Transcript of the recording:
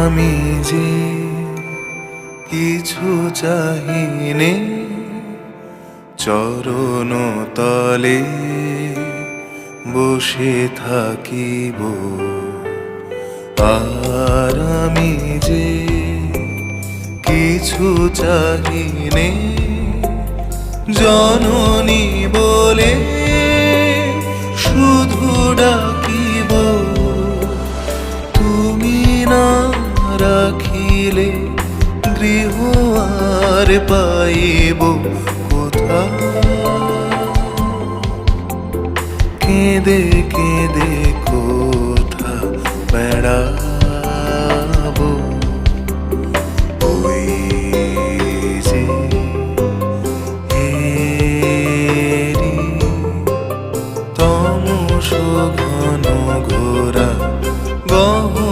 আমি যে কিছু চাহিনে, চরণ তলে বসে থাকিব। আর আমি যে কিছু চাহিনে, জননী বলে শুধু ডাকিব। তুমি না রাখিলে গৃহ আর পাইব কোথা? কেঁদে কেঁদে কোথা বেড়া